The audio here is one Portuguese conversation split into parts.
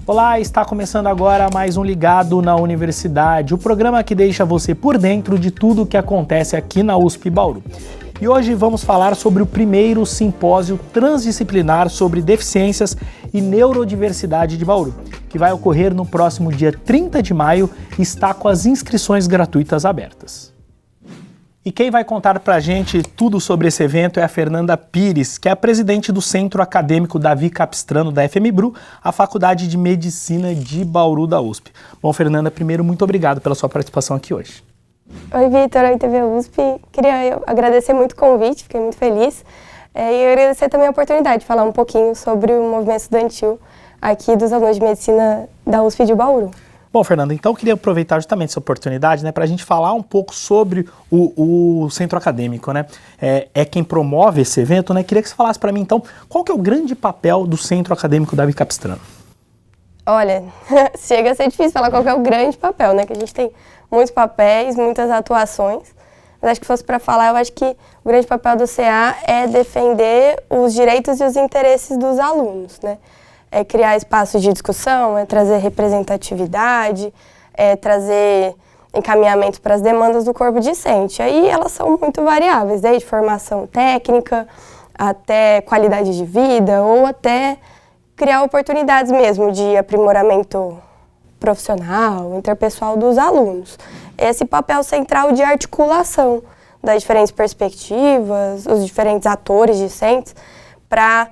Olá, está começando agora mais um Ligado na Universidade, o programa que deixa você por dentro de tudo o que acontece aqui na USP Bauru. E hoje vamos falar sobre o primeiro simpósio transdisciplinar sobre deficiências e neurodiversidade de Bauru, que vai ocorrer no próximo dia 30 de maio e está com as inscrições gratuitas abertas. E quem vai contar pra gente tudo sobre esse evento é a Fernanda Pires, que é a presidente do Centro Acadêmico Davi Capistrano da FMBRU, a Faculdade de Medicina de Bauru da USP. Bom, Fernanda, primeiro, muito obrigado pela sua participação aqui hoje. Oi, Vitor. Oi, TV USP. Queria agradecer muito o convite, fiquei muito feliz. E agradecer também a oportunidade de falar um pouquinho sobre o movimento estudantil aqui dos alunos de medicina da USP de Bauru. Bom, Fernanda, então eu queria aproveitar justamente essa oportunidade, para a gente falar um pouco sobre o centro acadêmico, É quem promove esse evento, Queria que você falasse para mim, então, qual que é o grande papel do Centro Acadêmico Davi Capistrano? Olha, chega a ser difícil falar qual que é o grande papel, Que a gente tem muitos papéis, muitas atuações. Mas acho que fosse para falar, eu acho que o grande papel do CA é defender os direitos e os interesses dos alunos, É criar espaços de discussão, é trazer representatividade, é trazer encaminhamento para as demandas do corpo discente. Aí elas são muito variáveis, desde formação técnica até qualidade de vida ou até criar oportunidades mesmo de aprimoramento profissional, interpessoal dos alunos. Esse papel central de articulação das diferentes perspectivas, os diferentes atores discentes, para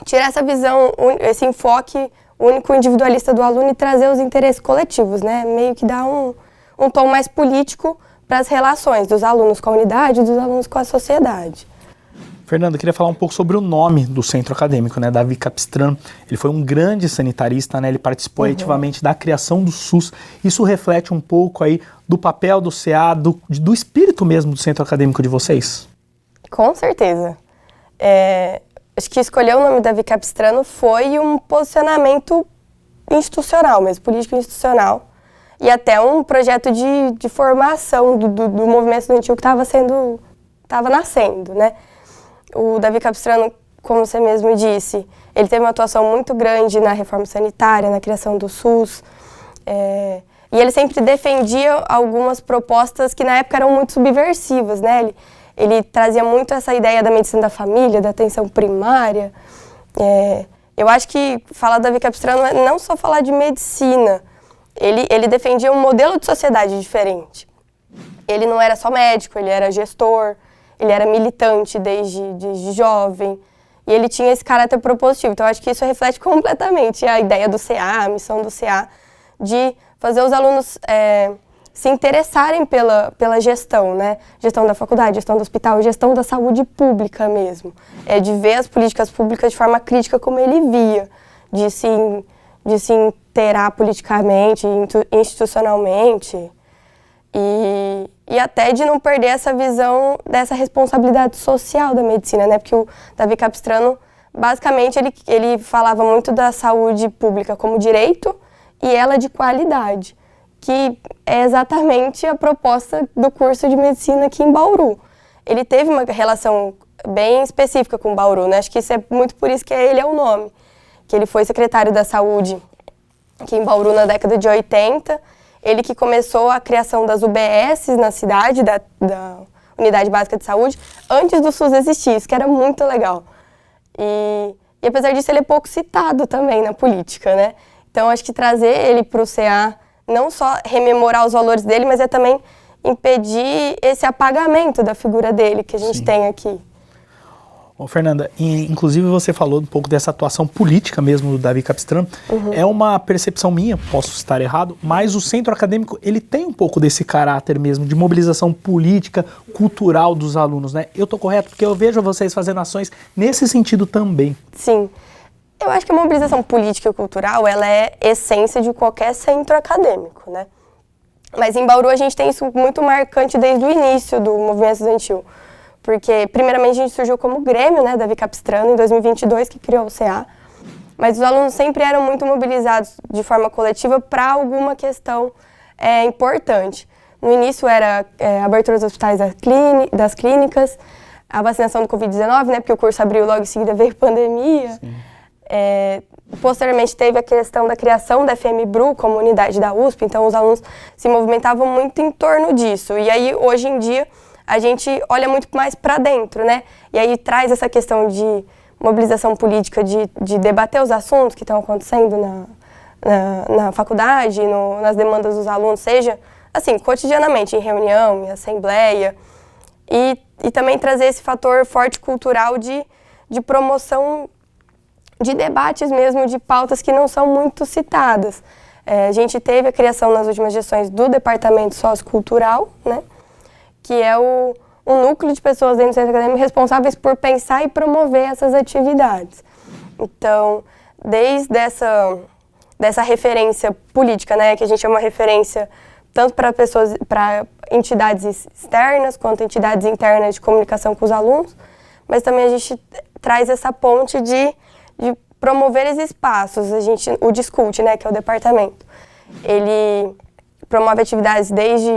tirar essa visão, esse enfoque único individualista do aluno e trazer os interesses coletivos, Meio que dar um tom mais político para as relações dos alunos com a unidade e dos alunos com a sociedade. Fernanda, eu queria falar um pouco sobre o nome do centro acadêmico, Davi Capistrano. Ele foi um grande sanitarista, Ele participou ativamente da criação do SUS. Isso reflete um pouco aí do papel do CA, do espírito mesmo do centro acadêmico de vocês? Com certeza. Acho que escolher o nome Davi Capistrano foi um posicionamento institucional mesmo, político institucional, e até um projeto de formação do movimento estudantil que estava nascendo, O Davi Capistrano, como você mesmo disse, ele teve uma atuação muito grande na reforma sanitária, na criação do SUS, e ele sempre defendia algumas propostas que na época eram muito subversivas, Ele trazia muito essa ideia da medicina da família, da atenção primária. Eu acho que falar do Davi Capistrano é não só falar de medicina. Ele defendia um modelo de sociedade diferente. Ele não era só médico, ele era gestor, ele era militante desde jovem. E ele tinha esse caráter propositivo. Então, eu acho que isso reflete completamente a ideia do CA, a missão do CA, de fazer os alunos se interessarem pela gestão, Gestão da faculdade, gestão do hospital, gestão da saúde pública mesmo. De ver as políticas públicas de forma crítica como ele via, de se inteirar politicamente, institucionalmente, e até de não perder essa visão dessa responsabilidade social da medicina, Porque o Davi Capistrano, basicamente, ele falava muito da saúde pública como direito e ela de qualidade, que é exatamente a proposta do curso de medicina aqui em Bauru. Ele teve uma relação bem específica com Bauru, Acho que isso é muito por isso que ele é o nome. Que ele foi secretário da saúde aqui em Bauru na década de 80. Ele que começou a criação das UBSs na cidade, da Unidade Básica de Saúde, antes do SUS existir, isso que era muito legal. E apesar disso, ele é pouco citado também na política, Então, acho que trazer ele para o CA, não só rememorar os valores dele, mas é também impedir esse apagamento da figura dele que a gente tem aqui. Ô, Fernanda, inclusive você falou um pouco dessa atuação política mesmo do Davi Capistrano. É uma percepção minha, posso estar errado, mas o centro acadêmico ele tem um pouco desse caráter mesmo de mobilização política, cultural dos alunos, Eu estou correto? Porque eu vejo vocês fazendo ações nesse sentido também. Sim. Eu acho que a mobilização política e cultural, ela é essência de qualquer centro acadêmico, Mas em Bauru a gente tem isso muito marcante desde o início do movimento estudantil. Porque, primeiramente, a gente surgiu como Grêmio, Davi Capistrano, em 2022, que criou o CA. Mas os alunos sempre eram muito mobilizados de forma coletiva para alguma questão importante. No início era a abertura dos hospitais das clínicas, a vacinação do Covid-19, né, porque o curso abriu logo em seguida veio pandemia. Posteriormente teve a questão da criação da FMBRU, como unidade da USP, então os alunos se movimentavam muito em torno disso. E aí, hoje em dia, a gente olha muito mais para dentro, né? E aí traz essa questão de mobilização política, de debater os assuntos que estão acontecendo na faculdade, nas demandas dos alunos, seja, assim, cotidianamente, em reunião, em assembleia, e também trazer esse fator forte cultural de promoção de debates mesmo, de pautas que não são muito citadas. A gente teve a criação nas últimas gestões do Departamento Sociocultural, né, que é o núcleo de pessoas dentro do centro acadêmico responsáveis por pensar e promover essas atividades. Então, desde dessa referência política, né, que a gente é uma referência tanto para entidades externas quanto entidades internas de comunicação com os alunos, mas também a gente traz essa ponte de promover esses espaços. O Discute, né, que é o departamento, ele promove atividades desde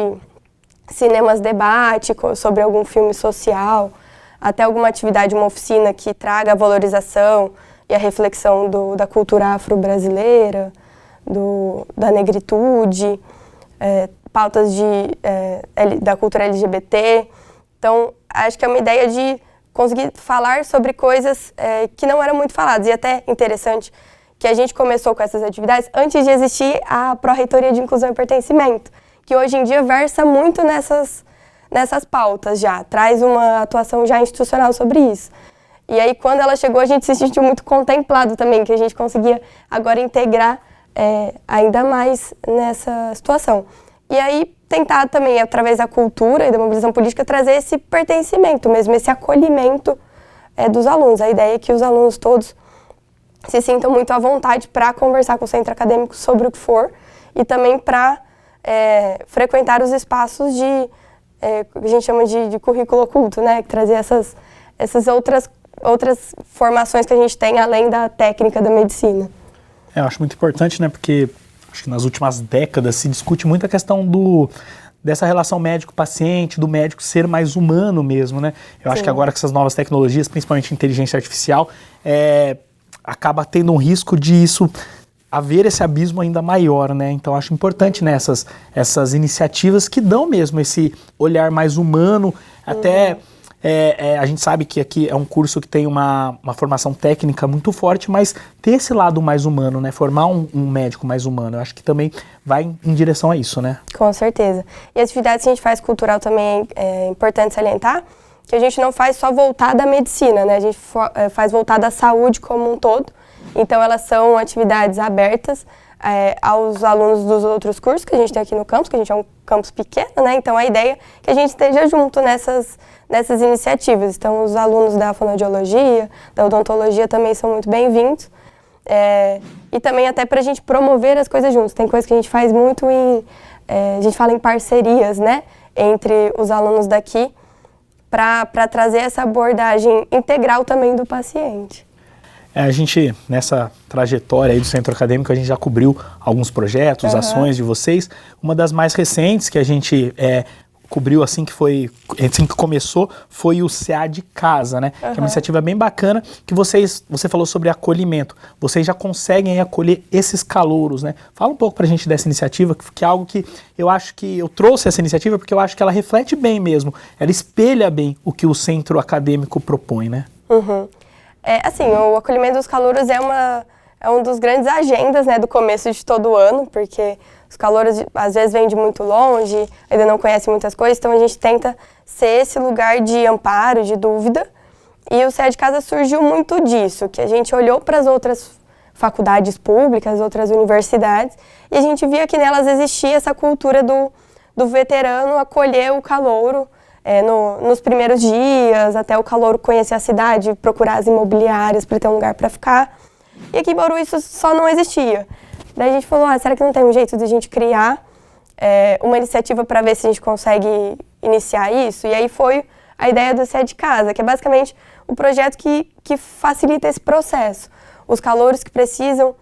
cinemas debate sobre algum filme social, até alguma atividade, uma oficina que traga a valorização e a reflexão da cultura afro-brasileira, da negritude, pautas da cultura LGBT. Então, acho que é uma ideia de conseguir falar sobre coisas que não eram muito faladas. E até interessante que a gente começou com essas atividades antes de existir a Pró-Reitoria de Inclusão e Pertencimento, que hoje em dia versa muito nessas pautas já, traz uma atuação já institucional sobre isso. E aí, quando ela chegou, a gente se sentiu muito contemplado também, que a gente conseguia agora integrar ainda mais nessa situação. E aí, tentar também, através da cultura e da mobilização política, trazer esse pertencimento mesmo, esse acolhimento dos alunos. A ideia é que os alunos todos se sintam muito à vontade para conversar com o centro acadêmico sobre o que for e também para frequentar os espaços que a gente chama de currículo oculto, né? Trazer essas outras formações que a gente tem além da técnica da medicina. Eu acho muito importante, né? Porque acho que nas últimas décadas se discute muito a questão dessa relação médico-paciente, do médico ser mais humano mesmo, né? Eu acho que agora com essas novas tecnologias, principalmente inteligência artificial, acaba tendo um risco de haver esse abismo ainda maior, né? Então acho importante, né, essas iniciativas que dão mesmo esse olhar mais humano, até a gente sabe que aqui é um curso que tem uma formação técnica muito forte, mas ter esse lado mais humano, né? Formar um médico mais humano, eu acho que também vai em direção a isso, né? Com certeza. E as atividades que a gente faz cultural também é importante salientar, que a gente não faz só voltada à medicina, né? A gente faz voltada à saúde como um todo. Então, elas são atividades abertas aos alunos dos outros cursos que a gente tem aqui no campus, que a gente é um campus pequeno, né? Então, a ideia é que a gente esteja junto nessas iniciativas. Então, os alunos da fonoaudiologia, da odontologia também são muito bem-vindos. E também até para a gente promover as coisas juntos. Tem coisa que a gente faz muito a gente fala em parcerias, né? Entre os alunos daqui, para trazer essa abordagem integral também do paciente. A gente, nessa trajetória aí do Centro Acadêmico, a gente já cobriu alguns projetos, ações de vocês. Uma das mais recentes que a gente cobriu assim que começou, foi o CA de Casa, né? Que é uma iniciativa bem bacana, que você falou sobre acolhimento. Vocês já conseguem acolher esses calouros, né? Fala um pouco pra gente dessa iniciativa, que é algo que eu acho que eu trouxe essa iniciativa porque eu acho que ela reflete bem mesmo, ela espelha bem o que o Centro Acadêmico propõe, né? Assim, o acolhimento dos calouros é um dos grandes agendas, né, do começo de todo o ano, porque os calouros às vezes vêm de muito longe, ainda não conhecem muitas coisas, então a gente tenta ser esse lugar de amparo, de dúvida. E o CA de Casa surgiu muito disso, que a gente olhou para as outras faculdades públicas, outras universidades, e a gente via que nelas existia essa cultura do veterano acolher o calouro, nos primeiros dias, até o calouro conhecer a cidade, procurar as imobiliárias para ter um lugar para ficar. E aqui em Bauru isso só não existia. Daí a gente falou, será que não tem um jeito de a gente criar uma iniciativa para ver se a gente consegue iniciar isso? E aí foi a ideia do CA de Casa, que é basicamente o projeto que facilita esse processo. Os calouros que precisam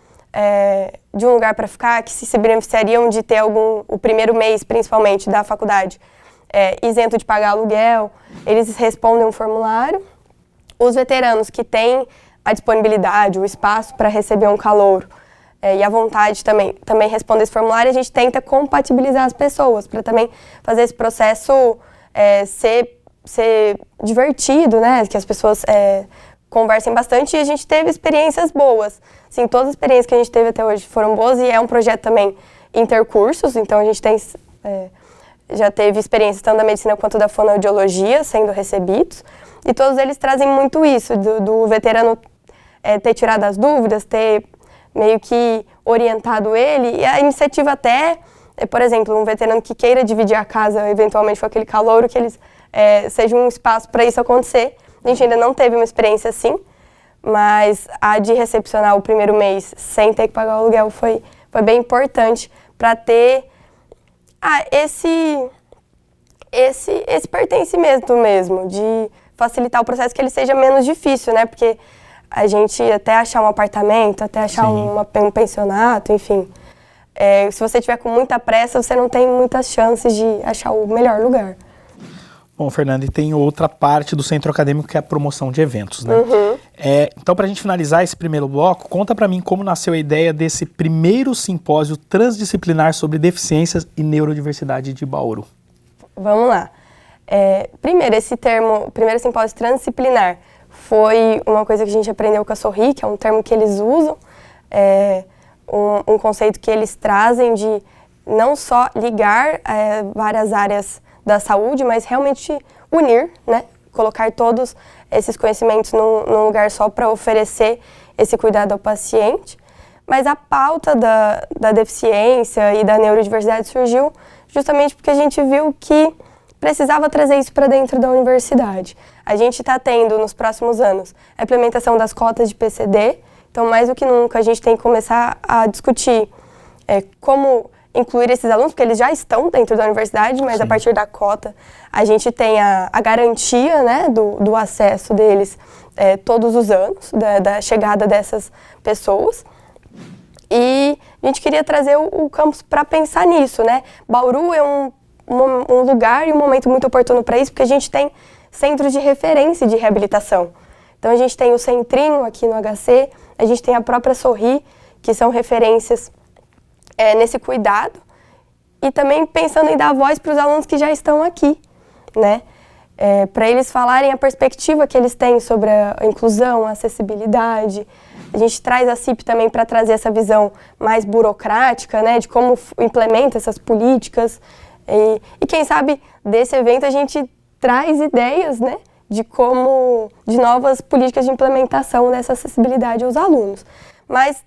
de um lugar para ficar, que se beneficiariam de ter o primeiro mês, principalmente, da faculdade, isento de pagar aluguel, eles respondem um formulário. Os veteranos que têm a disponibilidade, o espaço para receber um calouro e a vontade também respondem esse formulário, a gente tenta compatibilizar as pessoas para também fazer esse processo ser divertido, né? Que as pessoas conversem bastante, e a gente teve experiências boas. Sim, todas as experiências que a gente teve até hoje foram boas, e é um projeto também intercursos, então a gente já teve experiências tanto da medicina quanto da fonoaudiologia sendo recebidos, e todos eles trazem muito isso, do veterano ter tirado as dúvidas, ter meio que orientado ele, e a iniciativa até, por exemplo, um veterano que queira dividir a casa eventualmente com aquele calouro, que eles seja um espaço para isso acontecer. A gente ainda não teve uma experiência assim, mas a de recepcionar o primeiro mês sem ter que pagar o aluguel foi bem importante para ter esse pertencimento mesmo, de facilitar o processo, que ele seja menos difícil, né? Porque a gente até achar um apartamento, até achar um pensionato, enfim. Se você tiver com muita pressa, você não tem muitas chances de achar o melhor lugar. Bom, Fernanda, e tem outra parte do centro acadêmico que é a promoção de eventos, né? Uhum. Então, para a gente finalizar esse primeiro bloco, conta para mim como nasceu a ideia desse primeiro simpósio transdisciplinar sobre deficiências e neurodiversidade de Bauru. Vamos lá. Primeiro, primeiro simpósio transdisciplinar foi uma coisa que a gente aprendeu com a Sorri, que é um termo que eles usam, um conceito que eles trazem de não só ligar várias áreas da saúde, mas realmente unir, né? Colocar todos esses conhecimentos num lugar só para oferecer esse cuidado ao paciente. Mas a pauta da deficiência e da neurodiversidade surgiu justamente porque a gente viu que precisava trazer isso para dentro da universidade. A gente está tendo, nos próximos anos, a implementação das cotas de PCD, então mais do que nunca a gente tem que começar a discutir como incluir esses alunos, porque eles já estão dentro da universidade, mas a partir da cota a gente tem a garantia, né, do acesso deles todos os anos, da chegada dessas pessoas. E a gente queria trazer o campus para pensar nisso, né? Bauru é um lugar e um momento muito oportuno para isso, porque a gente tem centros de referência de reabilitação. Então a gente tem o Centrinho aqui no HC, a gente tem a própria Sorri, que são referências nesse cuidado, e também pensando em dar voz para os alunos que já estão aqui, né? Para eles falarem a perspectiva que eles têm sobre a inclusão, a acessibilidade. A gente traz a CIP também para trazer essa visão mais burocrática, né, de como implementa essas políticas. E quem sabe desse evento a gente traz ideias, né, de novas políticas de implementação dessa acessibilidade aos alunos. Mas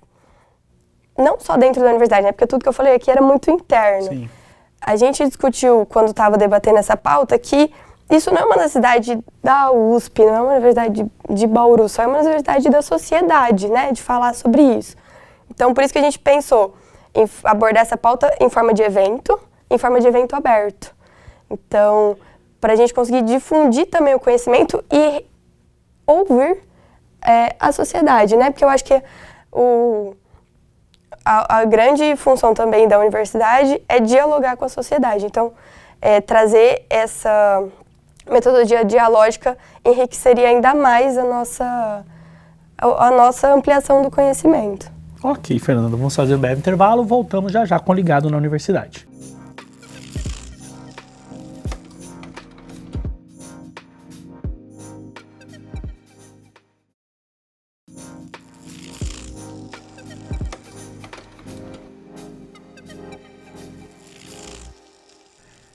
não só dentro da universidade, né, porque tudo que eu falei aqui era muito interno. Sim. A gente discutiu, quando estava debatendo essa pauta, que isso não é uma necessidade da USP, não é uma necessidade de Bauru, só é uma necessidade da sociedade, né, de falar sobre isso. Então, por isso que a gente pensou em abordar essa pauta em forma de evento aberto. Então, para a gente conseguir difundir também o conhecimento e ouvir a sociedade, né, porque eu acho que a grande função também da universidade é dialogar com a sociedade. Então, trazer essa metodologia dialógica enriqueceria ainda mais a nossa ampliação do conhecimento. Ok, Fernanda, vamos fazer um breve intervalo, voltamos já com o Ligado na Universidade.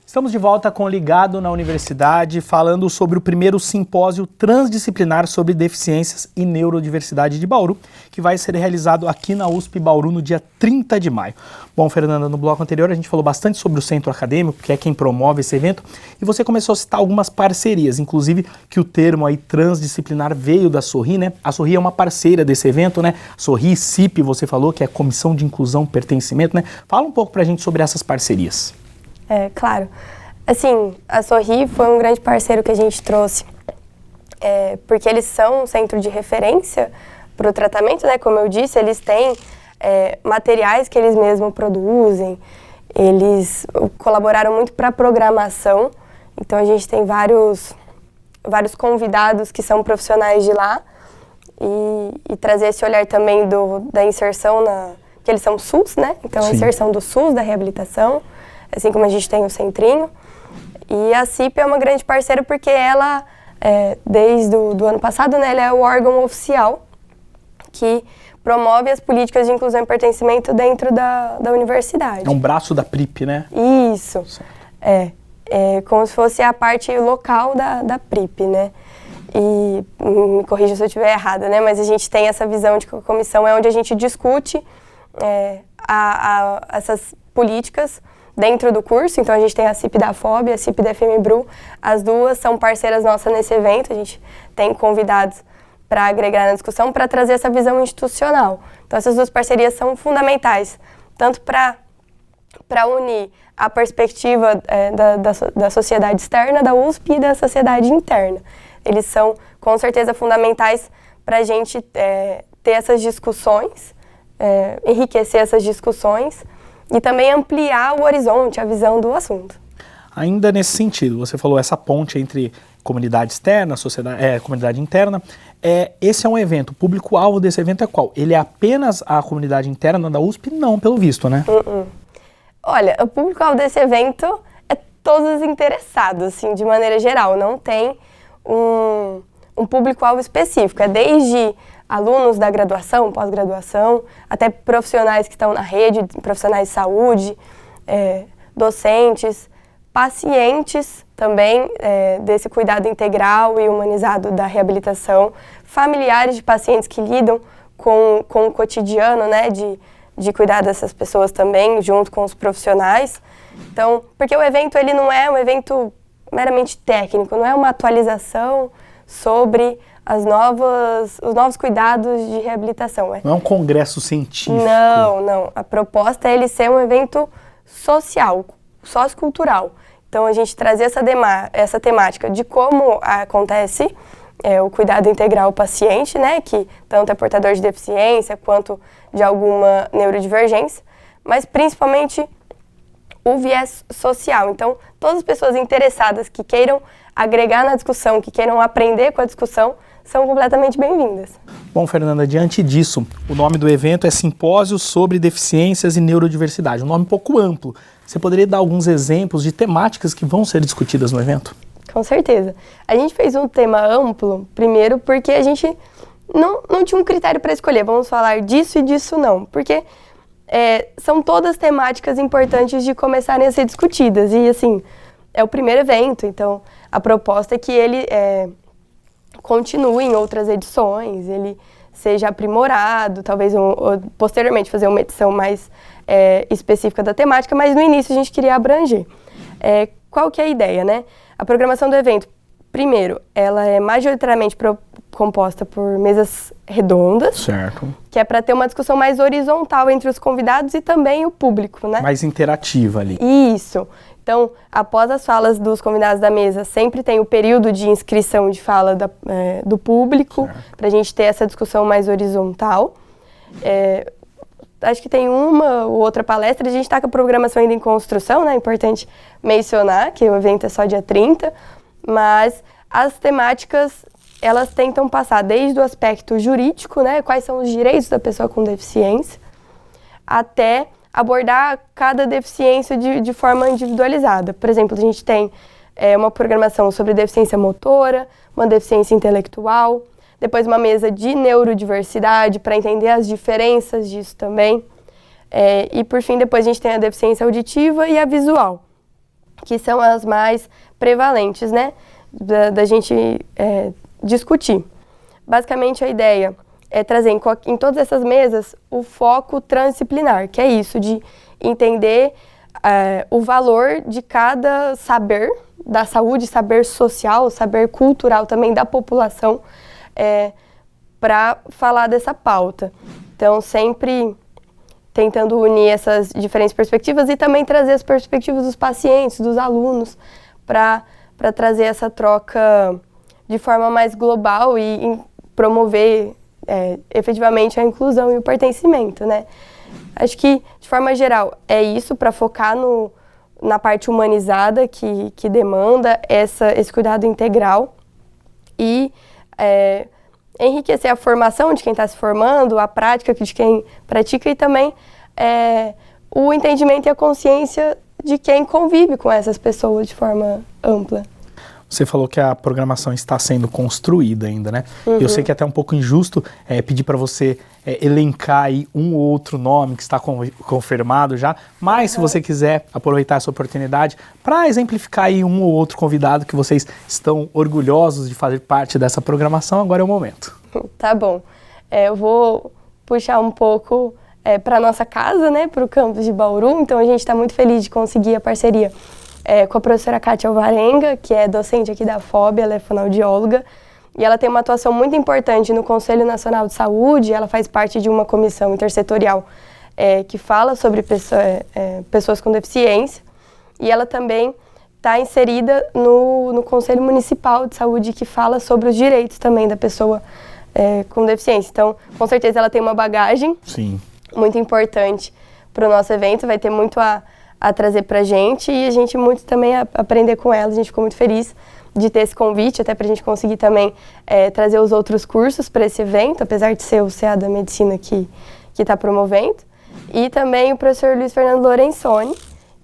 Estamos de volta com o Ligado na Universidade, falando sobre o primeiro simpósio transdisciplinar sobre deficiências e neurodiversidade de Bauru, que vai ser realizado aqui na USP Bauru no dia 30 de maio. Bom, Fernanda, no bloco anterior a gente falou bastante sobre o centro acadêmico, que é quem promove esse evento, e você começou a citar algumas parcerias, inclusive que o termo aí transdisciplinar veio da Sorri, né? A Sorri é uma parceira desse evento, né? Sorri CIP, você falou, que é a Comissão de Inclusão e Pertencimento, né? Fala um pouco pra gente sobre essas parcerias. Claro. Assim, a Sorri foi um grande parceiro que a gente trouxe, porque eles são um centro de referência para o tratamento, né? Como eu disse, eles têm materiais que eles mesmos produzem. Eles colaboraram muito para a programação, então a gente tem vários convidados que são profissionais de lá e trazer esse olhar também da inserção, que eles são SUS, né? Então, a inserção do SUS, da reabilitação, assim como a gente tem o Centrinho. E a CIP é uma grande parceira porque ela, desde o ano passado, né, ela é o órgão oficial que promove as políticas de inclusão e pertencimento dentro da universidade. É um braço da PRIP, né? Isso. É como se fosse a parte local da PRIP, né? E me corrija se eu estiver errada, né? Mas a gente tem essa visão de que a comissão é onde a gente discute essas políticas dentro do curso. Então a gente tem a CIP da FOB, a CIP da FMBRU. As duas são parceiras nossas nesse evento. A gente tem convidados para agregar na discussão, para trazer essa visão institucional. Então essas duas parcerias são fundamentais, tanto para unir a perspectiva da sociedade externa da USP e da sociedade interna. Eles são, com certeza, fundamentais para a gente ter essas discussões, enriquecer essas discussões e também ampliar o horizonte, a visão do assunto. Ainda nesse sentido, você falou essa ponte entre comunidade externa, comunidade interna. Esse é um evento, o público-alvo desse evento é qual? Ele é apenas a comunidade interna da USP? Não, pelo visto, né? Olha, o público-alvo desse evento é todos os interessados, assim, de maneira geral. Não tem um público-alvo específico. É desde alunos da graduação, pós-graduação, até profissionais que estão na rede, profissionais de saúde, docentes, pacientes também desse cuidado integral e humanizado da reabilitação, familiares de pacientes que lidam com o cotidiano, né, de cuidar dessas pessoas também, junto com os profissionais. Então, porque o evento ele não é um evento meramente técnico, não é uma atualização sobre os novos cuidados de reabilitação. Não é um congresso científico. Não. A proposta é ele ser um evento social, sociocultural. Então, a gente trazer essa temática de como acontece o cuidado integral ao paciente, né, que tanto é portador de deficiência quanto de alguma neurodivergência, mas principalmente o viés social. Então, todas as pessoas interessadas que queiram agregar na discussão, que queiram aprender com a discussão, são completamente bem-vindas. Bom, Fernanda, diante disso, o nome do evento é Simpósio sobre Deficiências e Neurodiversidade, um nome um pouco amplo. Você poderia dar alguns exemplos de temáticas que vão ser discutidas no evento? Com certeza. A gente fez um tema amplo, primeiro, porque a gente não tinha um critério para escolher, vamos falar disso e disso não, porque são todas temáticas importantes de começarem a ser discutidas. E, assim, é o primeiro evento, então a proposta é que ele continue em outras edições, ele seja aprimorado, talvez posteriormente fazer uma edição mais específica da temática, mas no início a gente queria abranger. Qual que é a ideia, né? A programação do evento, primeiro, ela é majoritariamente composta por mesas redondas. Certo. Que é para ter uma discussão mais horizontal entre os convidados e também o público, né? Mais interativa ali. Isso. Então, após as falas dos convidados da mesa, sempre tem o período de inscrição de fala do público, para a gente ter essa discussão mais horizontal. Acho que tem uma ou outra palestra, a gente está com a programação ainda em construção, né? É importante mencionar que o evento é só dia 30, mas as temáticas, elas tentam passar desde o aspecto jurídico, né? Quais são os direitos da pessoa com deficiência, até abordar cada deficiência de forma individualizada. Por exemplo, a gente tem uma programação sobre deficiência motora, uma deficiência intelectual, depois uma mesa de neurodiversidade para entender as diferenças disso também. E por fim, depois a gente tem a deficiência auditiva e a visual, que são as mais prevalentes, né, da gente discutir. Basicamente a ideia é trazer em todas essas mesas o foco transdisciplinar, que é isso, de entender o valor de cada saber da saúde, saber social, saber cultural também da população, para falar dessa pauta. Então, sempre tentando unir essas diferentes perspectivas e também trazer as perspectivas dos pacientes, dos alunos, para trazer essa troca de forma mais global e promover efetivamente a inclusão e o pertencimento, né? acho que, de forma geral, é isso, para focar na parte humanizada que demanda esse cuidado integral e enriquecer a formação de quem está se formando, a prática de quem pratica e também o entendimento e a consciência de quem convive com essas pessoas de forma ampla. Você falou que a programação está sendo construída ainda, né? Eu sei que é até um pouco injusto pedir para você elencar aí um ou outro nome que está confirmado já, mas se você quiser aproveitar essa oportunidade para exemplificar aí um ou outro convidado que vocês estão orgulhosos de fazer parte dessa programação, agora é o momento. Tá bom. Eu vou puxar um pouco para a nossa casa, né, para o campus de Bauru, então a gente está muito feliz de conseguir a parceria com a professora Kátia Alvarenga, que é docente aqui da FOB, ela é fonoaudióloga, e ela tem uma atuação muito importante no Conselho Nacional de Saúde, ela faz parte de uma comissão intersetorial que fala sobre pessoas com deficiência, e ela também está inserida no Conselho Municipal de Saúde, que fala sobre os direitos também da pessoa com deficiência. Então, com certeza ela tem uma bagagem muito importante para o nosso evento, vai ter muito a trazer pra gente e a gente muito também aprender com ela. A gente ficou muito feliz de ter esse convite, até pra gente conseguir também trazer os outros cursos para esse evento, apesar de ser o CA da Medicina que está promovendo. E também o professor Luiz Fernando Lorenzoni,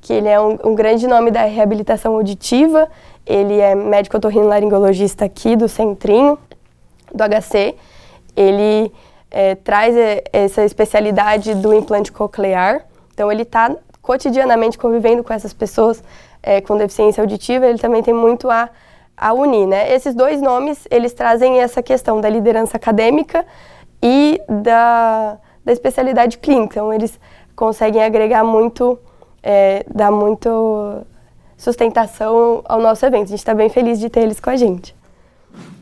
que ele é um grande nome da reabilitação auditiva, ele é médico otorrinolaringologista aqui do Centrinho, do HC. Ele traz essa especialidade do implante coclear, então ele está cotidianamente convivendo com essas pessoas com deficiência auditiva, ele também tem muito a unir, né? Esses dois nomes, eles trazem essa questão da liderança acadêmica e da especialidade clínica, então eles conseguem agregar muito, dar muito sustentação ao nosso evento. A gente está bem feliz de ter eles com a gente.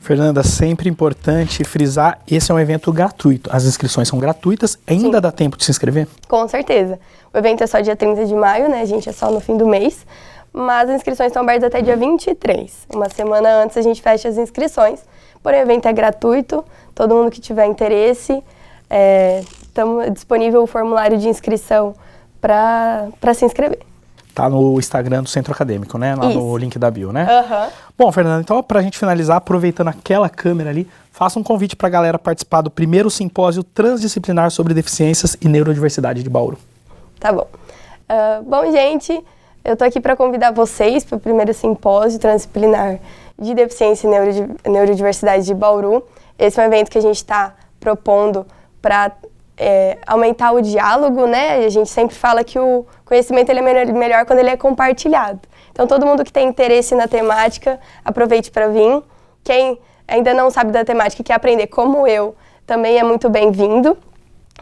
Fernanda, sempre importante frisar, esse é um evento gratuito. As inscrições são gratuitas, ainda dá tempo de se inscrever? Com certeza. O evento é só dia 30 de maio, né, gente? É só no fim do mês. Mas as inscrições estão abertas até dia 23. Uma semana antes a gente fecha as inscrições. Porém, o evento é gratuito. Todo mundo que tiver interesse, estamos disponível o formulário de inscrição para se inscrever. Tá no Instagram do Centro Acadêmico, né? Lá no link da bio, né? Bom, Fernanda, então pra gente finalizar, aproveitando aquela câmera ali, faça um convite pra galera participar do primeiro simpósio transdisciplinar sobre deficiências e neurodiversidade de Bauru. Tá bom. Bom, gente, eu tô aqui para convidar vocês para o primeiro simpósio transdisciplinar de deficiência e neurodiversidade de Bauru. Esse é um evento que a gente está propondo para aumentar o diálogo, né? E a gente sempre fala que o conhecimento ele é melhor quando ele é compartilhado. Então, todo mundo que tem interesse na temática, aproveite para vir. Quem ainda não sabe da temática e quer aprender como eu, também é muito bem-vindo.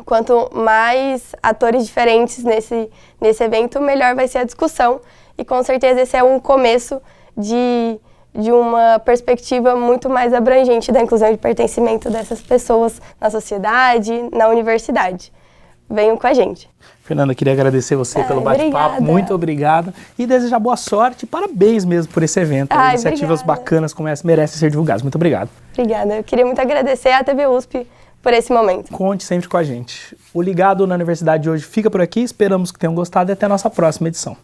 Quanto mais atores diferentes nesse evento, melhor vai ser a discussão. E, com certeza, esse é um começo de uma perspectiva muito mais abrangente da inclusão e pertencimento dessas pessoas na sociedade, na universidade. Venham com a gente. Fernanda, queria agradecer você pelo bate-papo, muito obrigada e desejar boa sorte e parabéns mesmo por esse evento. Iniciativas bacanas como essa merecem ser divulgadas. Muito obrigado. Obrigada. Eu queria muito agradecer à TV USP por esse momento. Conte sempre com a gente. O Ligado na Universidade de hoje fica por aqui. Esperamos que tenham gostado e até a nossa próxima edição.